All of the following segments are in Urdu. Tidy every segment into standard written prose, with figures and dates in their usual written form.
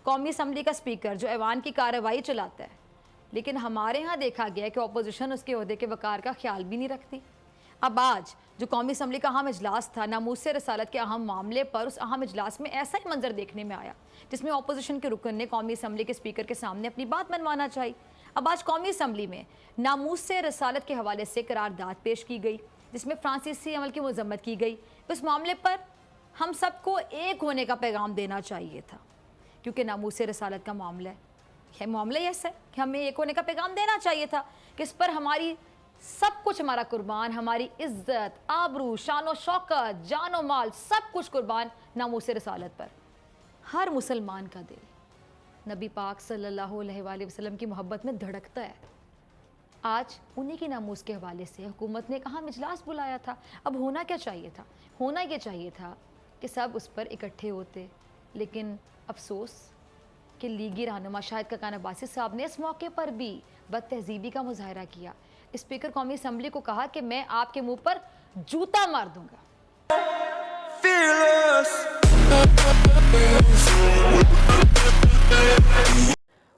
قومی اسمبلی کا اسپیکر جو ایوان کی کارروائی چلاتا ہے، لیکن ہمارے ہاں دیکھا گیا ہے کہ اپوزیشن اس کے عہدے کے وقار کا خیال بھی نہیں رکھتی۔ اب آج جو قومی اسمبلی کا اہم اجلاس تھا، ناموس رسالت کے اہم معاملے پر، اس اہم اجلاس میں ایسا ہی منظر دیکھنے میں آیا جس میں اپوزیشن کے رکن نے قومی اسمبلی کے اسپیکر کے سامنے اپنی بات منوانا چاہی۔ اب آج قومی اسمبلی میں ناموس رسالت کے حوالے سے قرارداد پیش کی گئی جس میں فرانسیسی عمل کی مذمت کی گئی۔ اس معاملے پر ہم سب کو ایک ہونے کا پیغام دینا چاہیے تھا، کیونکہ ناموس رسالت کا معاملہ ہے، معاملہ یہ ہے کہ ہمیں ایک ہونے کا پیغام دینا چاہیے تھا کہ اس پر ہماری سب کچھ ہمارا قربان، ہماری عزت، آبرو، شان و شوکت، جان و مال، سب کچھ قربان ناموس رسالت پر۔ ہر مسلمان کا دل نبی پاک صلی اللہ علیہ وآلہ وسلم کی محبت میں دھڑکتا ہے۔ آج انہی کی ناموس کے حوالے سے حکومت نے کہاں اجلاس بلایا تھا۔ اب ہونا کیا چاہیے تھا؟ ہونا یہ چاہیے تھا کہ سب اس پر اکٹھے ہوتے، لیکن افسوس کہ لیگی رہنما شاہد کاکان عباسی صاحب نے اس موقع پر بھی بد تہذیبی کا مظاہرہ کیا۔ اسپیکر قومی اسمبلی کو کہا کہ میں آپ کے منہ پر جوتا مار دوں گا۔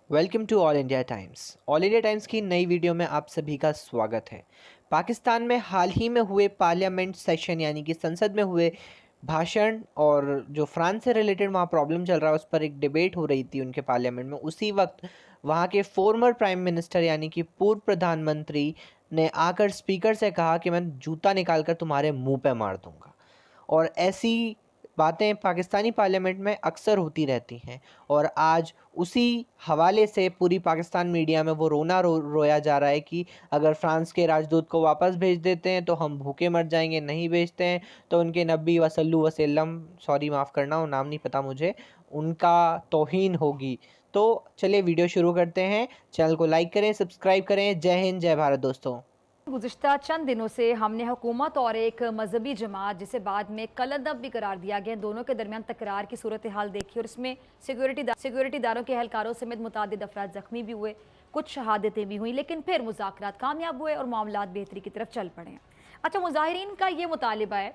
Welcome to all India times. All India times کی نئی ویڈیو میں آپ سبھی کا سواگت ہے۔ پاکستان میں حال ہی میں ہوئے پارلیمنٹ سیشن یعنی کہ سنسد میں ہوئے بھاشن اور جو فرانس سے ریلیٹڈ وہاں پرابلم چل رہا ہے اس پر ایک ڈیبیٹ ہو رہی تھی ان کے پارلیمنٹ میں۔ اسی وقت وہاں کے فارمر پرائم منسٹر یعنی کہ پورو پردھان منتری نے آ کر اسپیکر سے کہا کہ میں جوتا نکال کر تمہارے منہ پہ مار دوں گا۔ اور ایسی باتیں پاکستانی پارلیمنٹ میں اکثر ہوتی رہتی ہیں، اور آج اسی حوالے سے پوری پاکستان میڈیا میں وہ رونا رویا جا رہا ہے کہ اگر فرانس کے راجدوت کو واپس بھیج دیتے ہیں تو ہم بھوکے مر جائیں گے، نہیں بھیجتے ہیں تو ان کے نبی وصلو وسلم، سوری معاف کرنا وہ نام نہیں پتہ مجھے، ان کا توہین ہوگی۔ تو چلے ویڈیو شروع کرتے ہیں۔ چینل کو لائک کریں، سبسکرائب کریں۔ جے ہند، جے بھارت دوستوں۔ گزشتہ چند دنوں سے ہم نے حکومت اور ایک مذہبی جماعت جسے بعد میں کلندب بھی قرار دیا گیا، دونوں کے درمیان تکرار کی صورتحال دیکھی، اور اس میں سیکیورٹی داروں کے اہلکاروں سمیت متعدد افراد زخمی بھی ہوئے، کچھ شہادتیں بھی ہوئیں، لیکن پھر مذاکرات کامیاب ہوئے اور معاملات بہتری کی طرف چل پڑے ہیں۔ اچھا، مظاہرین کا یہ مطالبہ ہے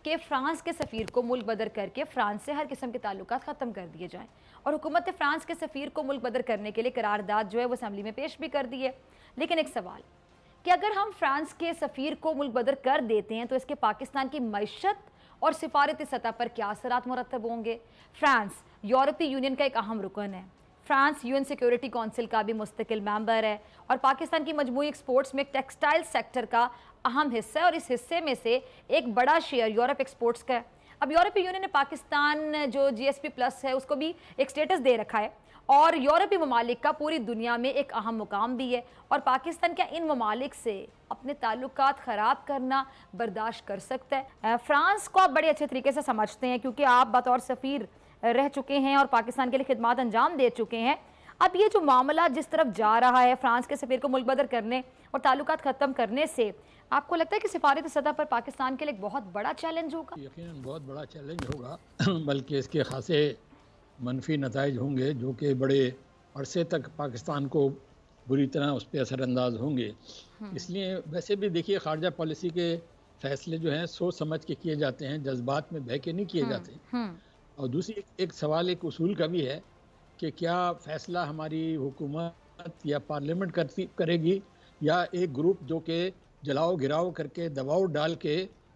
کہ فرانس کے سفیر کو ملک بدر کر کے فرانس سے ہر قسم کے تعلقات ختم کر دیے جائیں، اور حکومت نے فرانس کے سفیر کو ملک بدر کرنے کے لیے قرارداد جو ہے وہ اسمبلی میں پیش بھی کر دی ہے۔ لیکن ایک سوال کہ اگر ہم فرانس کے سفیر کو ملک بدر کر دیتے ہیں تو اس کے پاکستان کی معیشت اور سفارتی سطح پر کیا اثرات مرتب ہوں گے؟ فرانس یورپی یونین کا ایک اہم رکن ہے، France UN security council کا بھی مستقل ممبر ہے، اور پاکستان کی مجموعی ایکسپورٹس میں ٹیکسٹائل سیکٹر کا اہم حصہ ہے، اور اس حصے میں سے ایک بڑا شیئر یورپ ایکسپورٹس کا ہے۔ اب یورپی یونین نے پاکستان جو جی ایس پی پلس ہے اس کو بھی ایک سٹیٹس دے رکھا ہے، اور یورپی ممالک کا پوری دنیا میں ایک اہم مقام بھی ہے، اور پاکستان کیا ان ممالک سے اپنے تعلقات خراب کرنا برداشت کر سکتا ہے؟ فرانس کو آپ بڑے اچھے طریقے سے سمجھتے ہیں کیونکہ آپ بطور سفیر رہ چکے ہیں اور پاکستان کے لیے خدمات انجام دے چکے ہیں۔ اب یہ جو معاملہ جس طرف جا رہا ہے فرانس کے سفیر کو ملک بدر کرنے اور تعلقات ختم کرنے سے، آپ کو لگتا ہے کہ سفارتی سطح پر پاکستان کے لیے ایک بہت بڑا چیلنج ہوگا؟ یقیناً بہت بڑا چیلنج ہوگا، بلکہ اس کے خاصے منفی نتائج ہوں گے جو کہ بڑے عرصے تک پاکستان کو بری طرح اس پہ اثر انداز ہوں گے۔ اس لیے ویسے بھی دیکھیے خارجہ پالیسی کے فیصلے جو ہیں سوچ سمجھ کے کیے جاتے ہیں، جذبات میں بہہ کے نہیں کیے جاتے۔ اور دوسری ایک سوال ایک اصول کا بھی ہے کہ کیا فیصلہ ہماری حکومت یا پارلیمنٹ کرے گی، یا ایک گروپ جو کہ جلاؤ گھراؤ کر کے دباؤ ڈال کے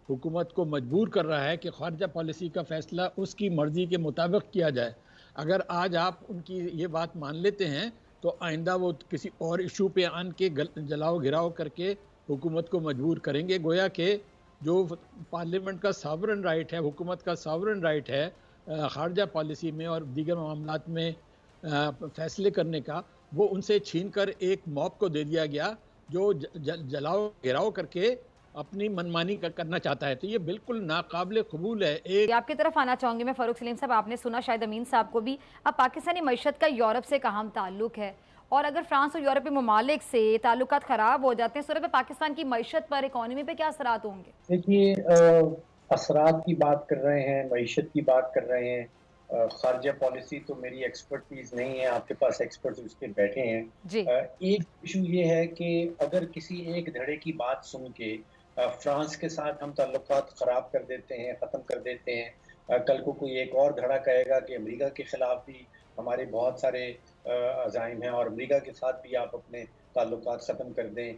حکومت کو مجبور کر رہا ہے کہ خارجہ پالیسی کا فیصلہ اس کی مرضی کے مطابق کیا جائے۔ اگر آج آپ ان کی یہ بات مان لیتے ہیں تو آئندہ وہ کسی اور ایشو پہ آن کے جلاؤ گھراؤ کر کے حکومت کو مجبور کریں گے، گویا کہ جو پارلیمنٹ کا ساورن رائٹ ہے، حکومت کا ساورن رائٹ ہے خارجہ پالیسی میں اور دیگر معاملات میں فیصلے کرنے کا، وہ ان سے چھین کر ایک موب کو دے دیا گیا جو جلاؤ گھراؤ کر کے اپنی منمانی کرنا چاہتا ہے۔ تو یہ بالکل ناقابل قبول ہے۔ آپ کی طرف آنا چاہوں گی میں فاروق سلیم صاحب، آپ نے سنا شاہد امین صاحب کو بھی، اب پاکستانی معیشت کا یورپ سے اہم تعلق ہے، اور اگر فرانس اور یورپی ممالک سے تعلقات خراب ہو جاتے ہیں، صورت میں پاکستان کی معیشت پر، اکانومی پہ کیا اثرات ہوں گے؟ دیکھیے، اثرات کی بات کر رہے ہیں، معیشت کی بات کر رہے ہیں، خارجہ پالیسی تو میری ایکسپرٹیز نہیں ہے، آپ کے پاس ایکسپرٹ اس کے بیٹھے ہیں۔ ایک ایشو یہ ہے کہ اگر کسی ایک دھڑے کی بات سن کے فرانس کے ساتھ ہم تعلقات خراب کر دیتے ہیں، ختم کر دیتے ہیں، کل کو کوئی ایک اور دھڑا کہے گا کہ امریکہ کے خلاف بھی ہمارے بہت سارے عزائم ہیں، اور امریکہ کے ساتھ بھی آپ اپنے تعلقات ختم کر دیں،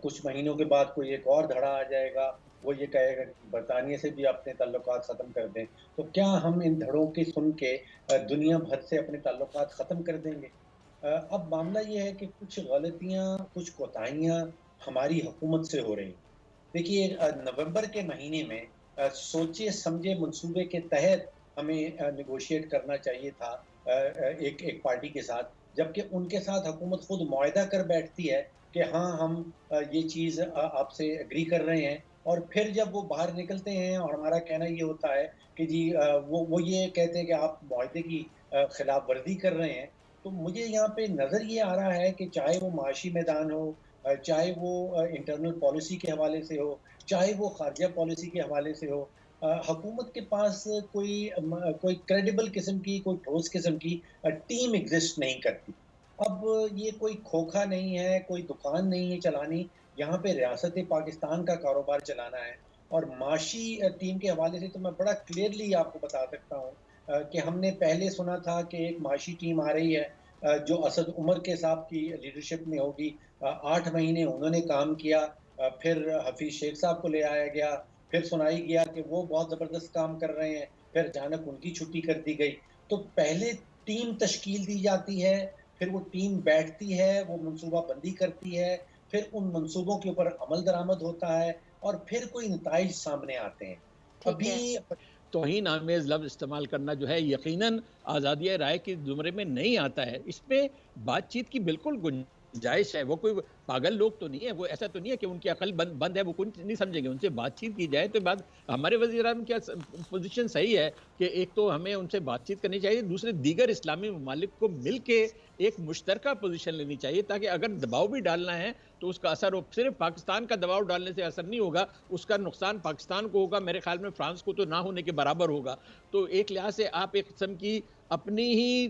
کچھ مہینوں کے بعد کوئی ایک اور دھڑا آ جائے گا، وہ یہ کہے گا کہ برطانیہ سے بھی اپنے تعلقات ختم کر دیں، تو کیا ہم ان دھڑوں کی سن کے دنیا بھر سے اپنے تعلقات ختم کر دیں گے؟ اب معاملہ یہ ہے کہ کچھ غلطیاں، کچھ کوتاہیاں ہماری حکومت سے ہو رہی ہیں۔ دیکھیے نومبر کے مہینے میں سوچے سمجھے منصوبے کے تحت ہمیں نیگوشیٹ کرنا چاہیے تھا ایک پارٹی کے ساتھ، جبکہ ان کے ساتھ حکومت خود معاہدہ کر بیٹھتی ہے کہ ہاں ہم یہ چیز آپ سے اگری کر رہے ہیں، اور پھر جب وہ باہر نکلتے ہیں اور ہمارا کہنا یہ ہوتا ہے کہ جی وہ یہ کہتے ہیں کہ آپ معاہدے کی خلاف ورزی کر رہے ہیں۔ تو مجھے یہاں پہ نظر یہ آ رہا ہے کہ چاہے وہ معاشی میدان ہو، چاہے وہ انٹرنل پالیسی کے حوالے سے ہو، چاہے وہ خارجہ پالیسی کے حوالے سے ہو، حکومت کے پاس کوئی کریڈیبل قسم کی، کوئی ٹھوس قسم کی ٹیم ایگزسٹ نہیں کرتی۔ اب یہ کوئی کھوکھا نہیں ہے، کوئی دکان نہیں ہے چلانی، یہاں پہ ریاست پاکستان کا کاروبار چلانا ہے۔ اور معاشی ٹیم کے حوالے سے تو میں بڑا کلیئرلی آپ کو بتا سکتا ہوں کہ ہم نے پہلے سنا تھا کہ ایک معاشی ٹیم آ رہی ہے جو اسد عمر کے صاحب کی لیڈرشپ میں ہوگی، 8 مہینے انہوں نے کام کیا، پھر حفیظ شیخ صاحب کو لے آیا گیا، پھر سنائی گیا کہ وہ بہت زبردست کام کر رہے ہیں، پھر اچانک ان کی چھٹی کر دی گئی۔ تو پہلے ٹیم تشکیل دی جاتی ہے، پھر وہ ٹیم بیٹھتی ہے، وہ منصوبہ بندی کرتی ہے، پھر ان منصوبوں کے اوپر عمل درآمد ہوتا ہے، اور پھر کوئی نتائج سامنے آتے ہیں۔ ٹھیک ہے۔ ابھی توہین آمیز لفظ استعمال کرنا جو ہے یقیناً آزادی رائے کے زمرے میں نہیں آتا ہے۔ اس پہ بات چیت کی بالکل گنجائش ہے، وہ کوئی پاگل لوگ تو نہیں ہے، وہ ایسا تو نہیں ہے کہ ان کی عقل بند ہے، وہ کچھ نہیں سمجھیں گے، ان سے بات چیت کی جائے تو بات۔ ہمارے وزیر اعظم کی پوزیشن صحیح ہے کہ ایک تو ہمیں ان سے بات چیت کرنی چاہیے، دوسرے دیگر اسلامی ممالک کو مل کے ایک مشترکہ پوزیشن لینی چاہیے، تاکہ اگر دباؤ بھی ڈالنا ہے تو اس کا اثر ہو۔ صرف پاکستان کا دباؤ ڈالنے سے اثر نہیں ہوگا، اس کا نقصان پاکستان کو ہوگا، میرے خیال میں فرانس کو تو نہ ہونے کے برابر ہوگا۔ تو ایک لحاظ سے آپ ایک قسم کی اپنی ہی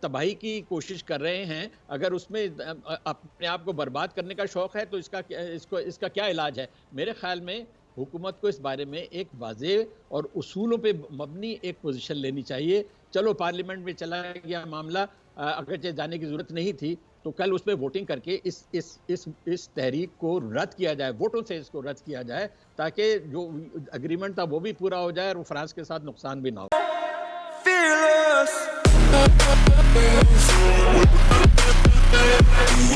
تباہی کی کوشش کر رہے ہیں۔ اگر اس میں اپنے آپ کو برباد کرنے کا شوق ہے تو اس کا کیا علاج ہے؟ میرے خیال میں حکومت کو اس بارے میں ایک واضح اور اصولوں پہ مبنی ایک پوزیشن لینی چاہیے۔ چلو پارلیمنٹ میں چلا گیا معاملہ، اگرچہ جانے کی ضرورت نہیں تھی، تو کل اس پہ ووٹنگ کر کے اس تحریک کو رد کیا جائے، ووٹوں سے اس کو رد کیا جائے، تاکہ جو اگریمنٹ تھا وہ بھی پورا ہو جائے اور فرانس کے ساتھ نقصان بھی نہ ہو۔